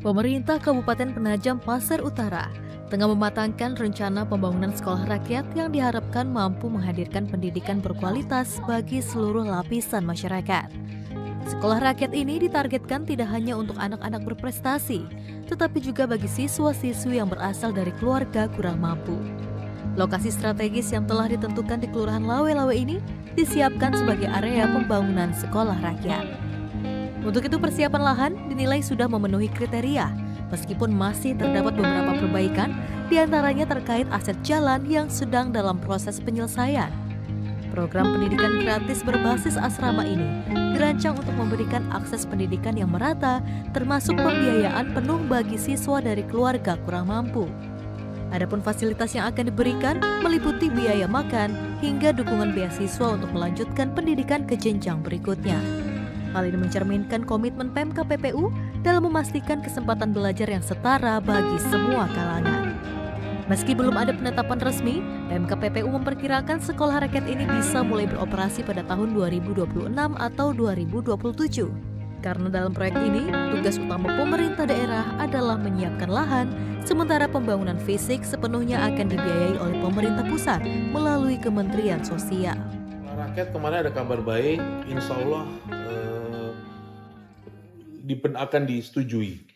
Pemerintah Kabupaten Penajam Pasir Utara tengah mematangkan rencana pembangunan sekolah rakyat yang diharapkan mampu menghadirkan pendidikan berkualitas bagi seluruh lapisan masyarakat. Sekolah rakyat ini ditargetkan tidak hanya untuk anak-anak berprestasi, tetapi juga bagi siswa-siswi yang berasal dari keluarga kurang mampu. Lokasi strategis yang telah ditentukan di Kelurahan Lawe-Lawe ini disiapkan sebagai area pembangunan sekolah rakyat. Untuk itu persiapan lahan dinilai sudah memenuhi kriteria, meskipun masih terdapat beberapa perbaikan, diantaranya terkait aset jalan yang sedang dalam proses penyelesaian. Program pendidikan gratis berbasis asrama ini dirancang untuk memberikan akses pendidikan yang merata, termasuk pembiayaan penuh bagi siswa dari keluarga kurang mampu. Adapun fasilitas yang akan diberikan meliputi biaya makan hingga dukungan beasiswa untuk melanjutkan pendidikan ke jenjang berikutnya. Hal ini mencerminkan komitmen Pemkab PPU dalam memastikan kesempatan belajar yang setara bagi semua kalangan. Meski belum ada penetapan resmi, Pemkab PPU memperkirakan sekolah rakyat ini bisa mulai beroperasi pada tahun 2026 atau 2027. Karena dalam proyek ini, tugas utama pemerintah daerah adalah menyiapkan lahan, sementara pembangunan fisik sepenuhnya akan dibiayai oleh pemerintah pusat melalui Kementerian Sosial. Rakyat kemarin ada kabar baik, insya Allah akan disetujui.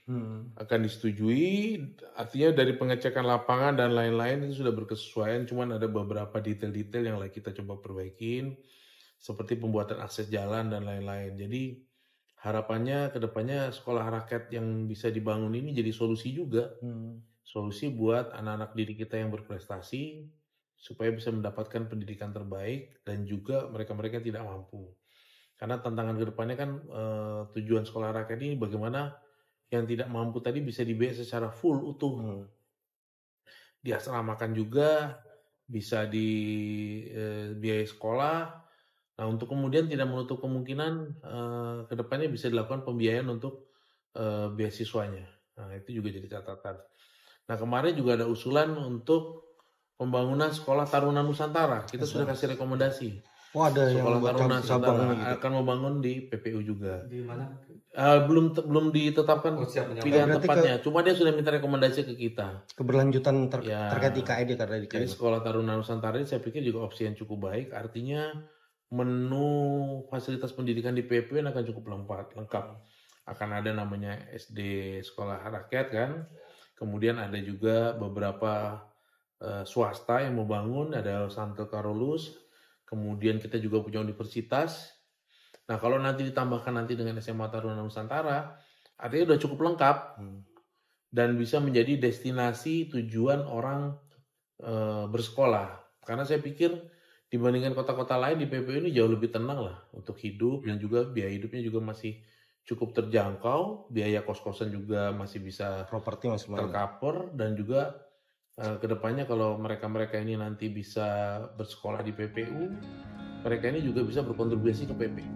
Artinya dari pengecekan lapangan dan lain-lain itu sudah berkesesuaian, cuman ada beberapa detail-detail yang lagi kita coba perbaikin, seperti pembuatan akses jalan dan lain-lain. Jadi harapannya ke depannya sekolah rakyat yang bisa dibangun ini jadi solusi juga. Solusi buat anak-anak didik kita yang berprestasi, supaya bisa mendapatkan pendidikan terbaik dan juga mereka-mereka yang tidak mampu. Karena tantangan ke depannya kan tujuan sekolah rakyat ini bagaimana yang tidak mampu tadi bisa dibiayai secara full utuh. Diasramakan juga, bisa dibiayai sekolah. Nah, untuk kemudian tidak menutup kemungkinan ke depannya bisa dilakukan pembiayaan untuk beasiswanya. Nah, itu juga jadi catatan. Nah, kemarin juga ada usulan untuk pembangunan sekolah Taruna Nusantara. Kita sudah kasih rekomendasi. Ada sekolah yang Taruna Nusantara gitu. akan membangun di PPU juga. Di mana? Belum ditetapkan pilihan tempatnya. Cuma dia sudah minta rekomendasi ke kita. Keberlanjutan terkait IKED karena IKED. Jadi sekolah Taruna Nusantara ini saya pikir juga opsi yang cukup baik. Artinya menu fasilitas pendidikan di PPU akan cukup lengkap. Akan ada namanya SD sekolah rakyat kan. Kemudian ada juga beberapa swasta yang mau bangun. Ada Santo Karolus. Kemudian kita juga punya universitas. Nah, kalau nanti ditambahkan nanti dengan SMA Taruna Nusantara, artinya udah cukup lengkap dan bisa menjadi destinasi tujuan orang bersekolah. Karena saya pikir dibandingkan kota-kota lain di PPU ini jauh lebih tenang lah untuk hidup dan juga biaya hidupnya juga masih cukup terjangkau, biaya kos-kosan juga masih bisa properti masih tercover dan juga kedepannya kalau mereka-mereka ini nanti bisa bersekolah di PPU, mereka ini juga bisa berkontribusi ke PPU.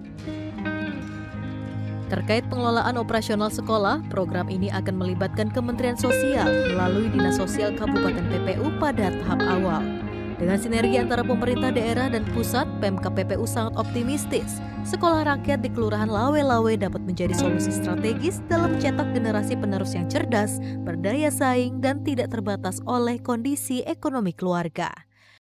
Terkait pengelolaan operasional sekolah, program ini akan melibatkan Kementerian Sosial melalui Dinas Sosial Kabupaten PPU pada tahap awal. Dengan sinergi antara pemerintah daerah dan pusat, Pemkab PPU sangat optimistis sekolah rakyat di Kelurahan Lawe-Lawe dapat menjadi solusi strategis dalam mencetak generasi penerus yang cerdas, berdaya saing, dan tidak terbatas oleh kondisi ekonomi keluarga.